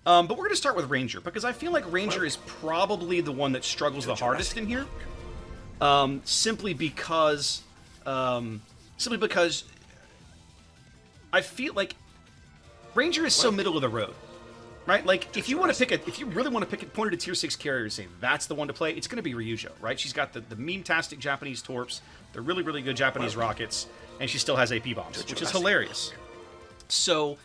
But we're going to start with Ranger, because I feel like Ranger is probably the one that struggles the hardest in here. Simply because I feel like Ranger is so middle of the road, right? Like, if you really want to pick a point at a tier 6 carrier and say that's the one to play, it's going to be Ryujo, right? She's got the meme-tastic Japanese torps, the really, really good Japanese rockets, and she still has AP bombs, which is hilarious. So,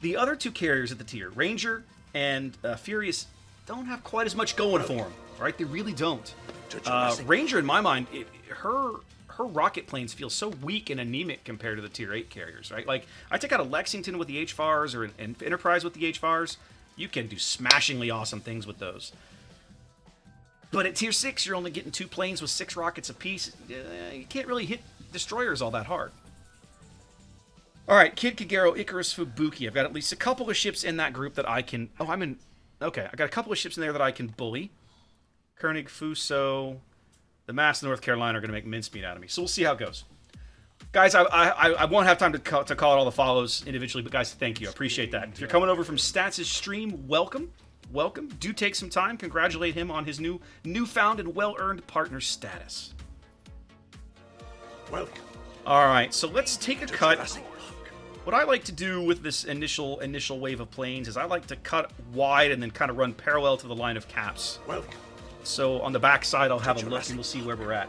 the other two carriers at the tier, Ranger and Furious, don't have quite as much going for them, right? They really don't. Ranger, in my mind, her rocket planes feel so weak and anemic compared to the tier 8 carriers, right? Like, I take out a Lexington with the H-FARs or an Enterprise with the H-FARs, you can do smashingly awesome things with those. But at tier 6, you're only getting 2 planes with 6 rockets apiece. You can't really hit destroyers all that hard. Alright, Kid Kagero, Icarus, Fubuki. I've got at least a couple of ships in that group that I can... Oh, I'm in... Okay, I got a couple of ships in there that I can bully. Koenig, Fuso... The Mass of North Carolina are going to make mincemeat out of me. So we'll see how it goes. Guys, I won't have time to call out all the follows individually, but guys, thank you. I appreciate that. If you're coming over from Stats' stream, welcome. Welcome. Do take some time. Congratulate him on his newfound and well-earned partner status. Welcome. All right, so let's take a cut. What I like to do with this initial wave of planes is I like to cut wide and then kind of run parallel to the line of caps. Welcome. So on the back side, I'll have a look and we'll see where we're at.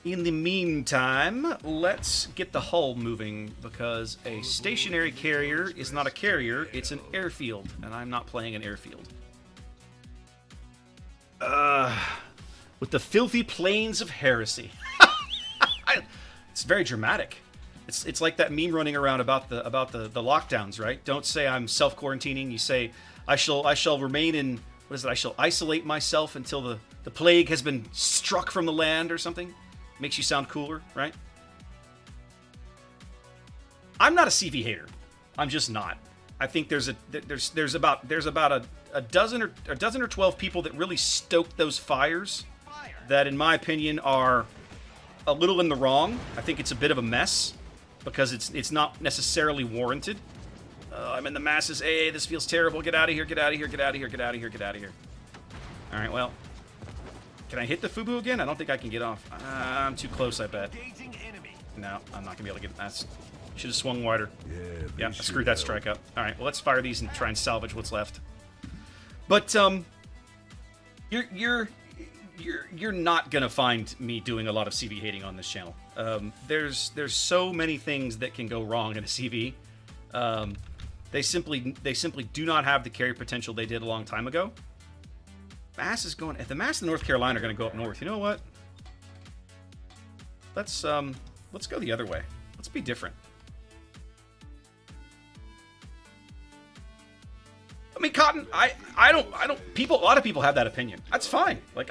In the meantime, let's get the hull moving, because a stationary carrier is not a carrier, it's an airfield, and I'm not playing an airfield. With the filthy plains of heresy. It's very dramatic. It's like that meme running around about the lockdowns, right? Don't say I'm self-quarantining. You say I shall remain in, what is it? I shall isolate myself until the plague has been struck from the land or something. Makes you sound cooler, right? I'm not a CV hater. I'm just not. I think there's about a dozen or 12 people that really stoked those fires that, in my opinion, are a little in the wrong. I think it's a bit of a mess because it's not necessarily warranted. I'm in the masses. Hey, this feels terrible. Get out of here. Get out of here. Get out of here. Get out of here. Get out of here. All right, well. Can I hit the Fubu again? I don't think I can get off. I'm too close, I bet. No, I'm not going to be able to get... That should have swung wider. Yeah, I screwed that strike up. All right, well, let's fire these and try and salvage what's left. But, you're not going to find me doing a lot of CV hating on this channel. There's so many things that can go wrong in a CV. They simply do not have the carry potential they did a long time ago. Mass is going... If the Mass and North Carolina are going to go up north, you know what? Let's go the other way. Let's be different. I mean, Cotton, I don't, a lot of people have that opinion. That's fine. Like,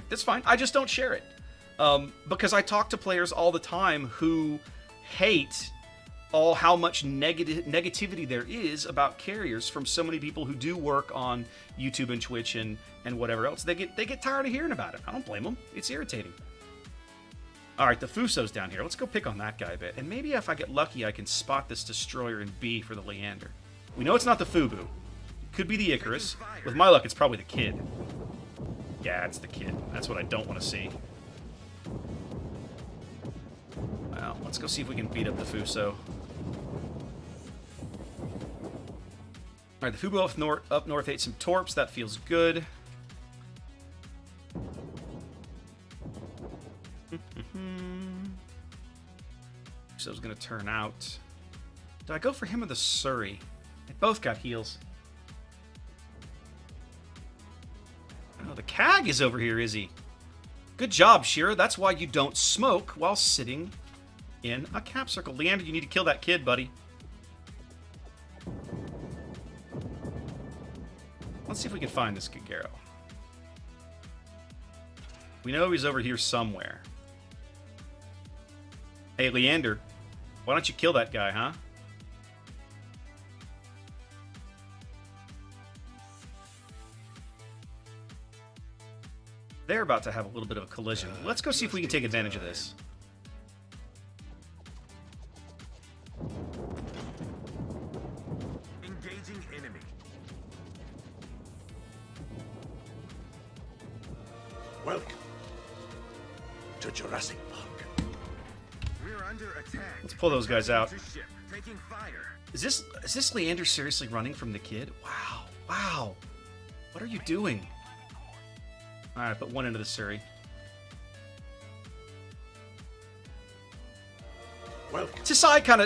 that's fine. I just don't share it. Because I talk to players all the time who hate how much negativity there is about carriers from so many people who do work on YouTube and Twitch and whatever else. They get tired of hearing about it. I don't blame them. It's irritating. All right, the Fuso's down here. Let's go pick on that guy a bit. And maybe if I get lucky, I can spot this destroyer in B for the Leander. We know it's not the Fubu. It could be the Icarus. With my luck, it's probably the Kid. Yeah, it's the Kid. That's what I don't want to see. Well, let's go see if we can beat up the Fuso. Alright, the Fubu up north ate some torps. That feels good. So I was going to turn out. Did I go for him or the Surrey? They both got heals. Oh, the CAG is over here, is he? Good job, Shira. That's why you don't smoke while sitting in a cap circle. Leander, you need to kill that kid, buddy. Let's see if we can find this Kagero. We know he's over here somewhere. Hey, Leander, why don't you kill that guy, huh? They're about to have a little bit of a collision. Let's go see if we can take advantage of this. Welcome to Jurassic Park. We're under attack. Let's pull those guys out. Ship, taking fire. Is this Leander seriously running from the kid? Wow. Wow. What are you doing? Alright, put one into the Surrey. Welcome. Tisai kind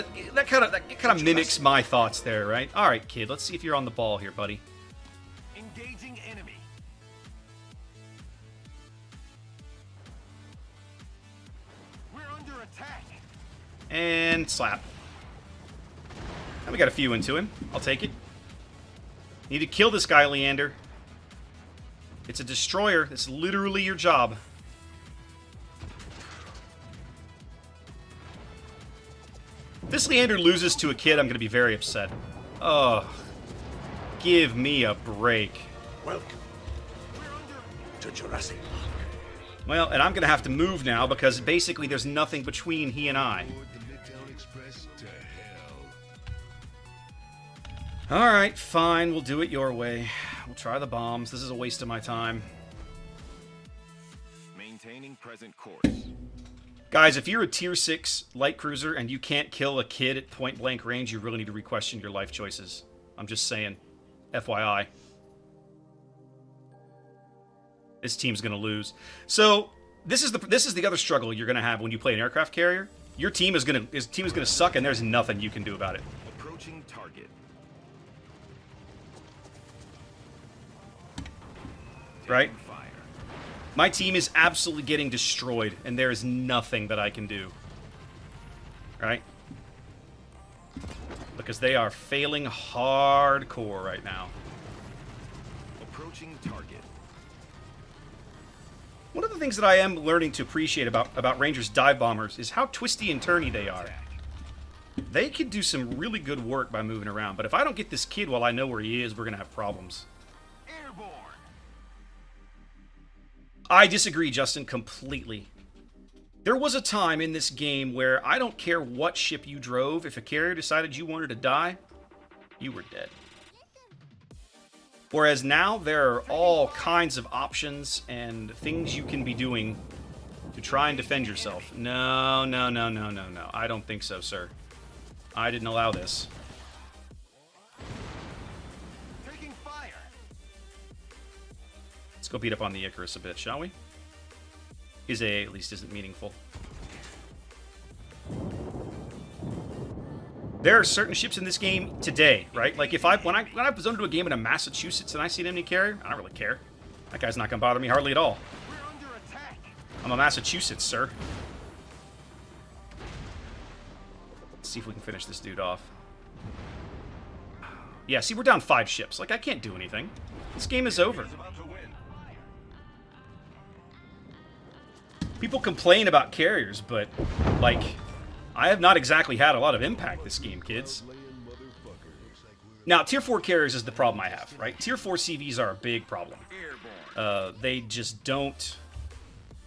of mimics my thoughts there, right? Alright, kid, let's see if you're on the ball here, buddy. Engaging enemy. We're under attack. And slap. And we got a few into him. I'll take it. Need to kill this guy, Leander. It's a destroyer. It's literally your job. If this Leander loses to a kid, I'm going to be very upset. Oh, give me a break. Welcome to Jurassic Park. Well, and I'm going to have to move now because basically there's nothing between he and I. Alright, fine. We'll do it your way. We'll try the bombs. This is a waste of my time. Maintaining present course. Guys, if you're a tier 6 light cruiser and you can't kill a kid at point blank range, you really need to re-question your life choices. I'm just saying. FYI. This team's going to lose. So, this is the other struggle you're going to have when you play an aircraft carrier. Your team is going to suck and there's nothing you can do about it. Approaching target. Right? Fire. My team is absolutely getting destroyed, and there is nothing that I can do. Right? Because they are failing hardcore right now. Approaching target. One of the things that I am learning to appreciate about Ranger's dive bombers is how twisty and turny they are. They could do some really good work by moving around, but if I don't get this kid while I know where he is, we're going to have problems. Airborne. I disagree, Justin, completely. There was a time in this game where I don't care what ship you drove, if a carrier decided you wanted to die, you were dead. Whereas now, there are all kinds of options and things you can be doing to try and defend yourself. No. I don't think so, sir. I didn't allow this. Taking fire. Let's go beat up on the Icarus a bit, shall we? His AA at least isn't meaningful. There are certain ships in this game today, right? Like when I was into a game in Massachusetts and I see an enemy carrier, I don't really care. That guy's not gonna bother me hardly at all. We're under attack. I'm a Massachusetts, sir. Let's see if we can finish this dude off. Yeah, see, we're down 5 ships. Like, I can't do anything. This game is over. People complain about carriers, but, like, I have not exactly had a lot of impact this game, kids. Now, Tier 4 carriers is the problem I have, right? Tier 4 CVs are a big problem. They just don't...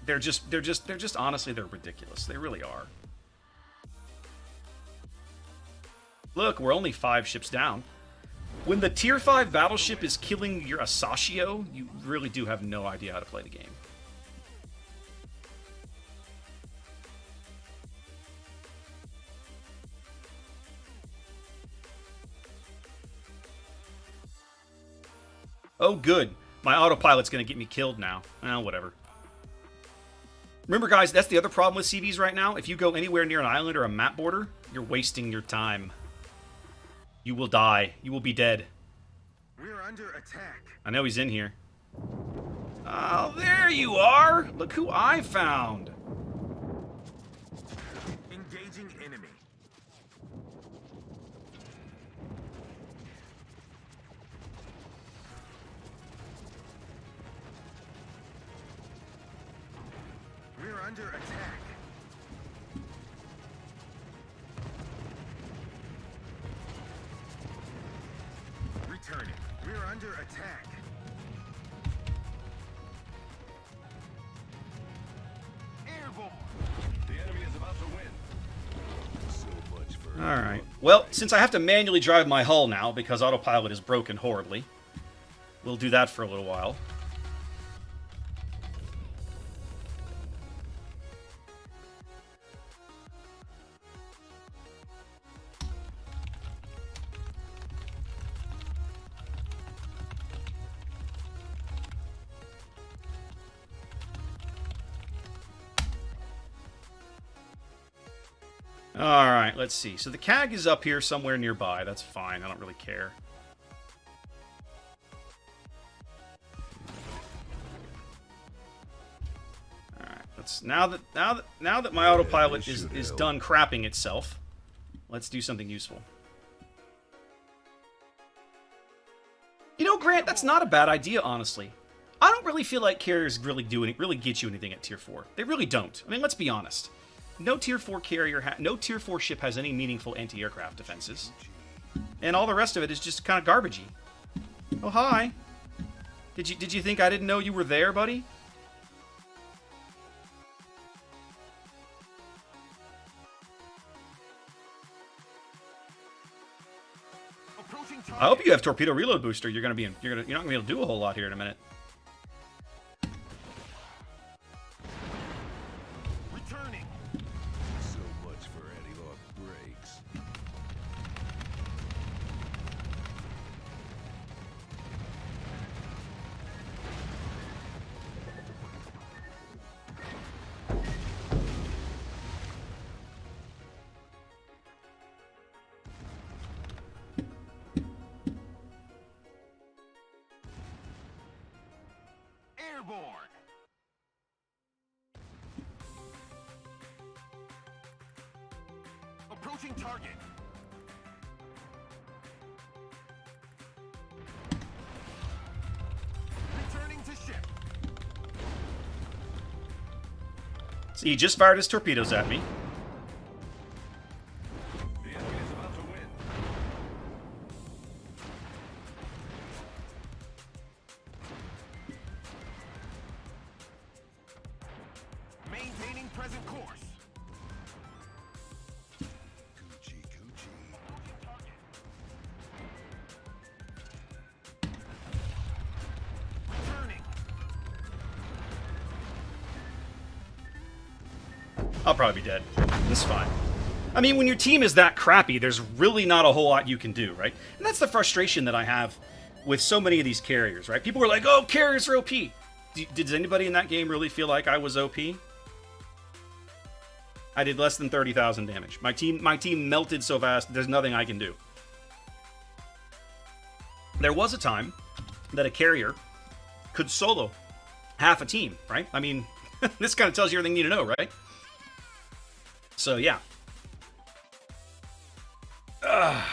They're just honestly, they're ridiculous. They really are. Look, we're only 5 ships down. When the Tier 5 battleship is killing your Asashio, you really do have no idea how to play the game. Oh, good. My autopilot's going to get me killed now. Well, whatever. Remember, guys, that's the other problem with CVs right now. If you go anywhere near an island or a map border, you're wasting your time. You will die. You will be dead. We're under attack. I know he's in here. Oh, there you are! Look who I found! Engaging enemy. We're under attack. Returning. We're under attack. Airborne. The enemy is about to win. So much for Alright. Well, since I have to manually drive my hull now because autopilot is broken horribly, we'll do that for a little while. Alright, let's see. So the CAG is up here somewhere nearby. That's fine. I don't really care. Alright, let's now that my autopilot is done crapping itself, let's do something useful. You know, Grant, that's not a bad idea, honestly. I don't really feel like carriers really get you anything at tier 4. They really don't. I mean, let's be honest. No tier 4 carrier, no tier 4 ship has any meaningful anti-aircraft defenses, and all the rest of it is just kind of garbagey. Oh hi. Did you think I didn't know you were there, buddy? I hope you have torpedo reload booster. You're not gonna be able to do a whole lot here in a minute. Returning. So much for anti-lock brakes. Airborne. Approaching target. Returning to ship. So he just fired his torpedoes at me. The enemy is about to win. Maintaining present course. Coochie coochie. Approaching target. Returning. I'll probably be dead. That's fine. I mean, when your team is that crappy, there's really not a whole lot you can do, right? And that's the frustration that I have with so many of these carriers, right? People are like, oh, carriers are OP. Did anybody in that game really feel like I was OP? I did less than 30,000 damage. My team melted so fast, there's nothing I can do. There was a time that a carrier could solo half a team, right? I mean, this kind of tells you everything you need to know, right? So, yeah. Ugh.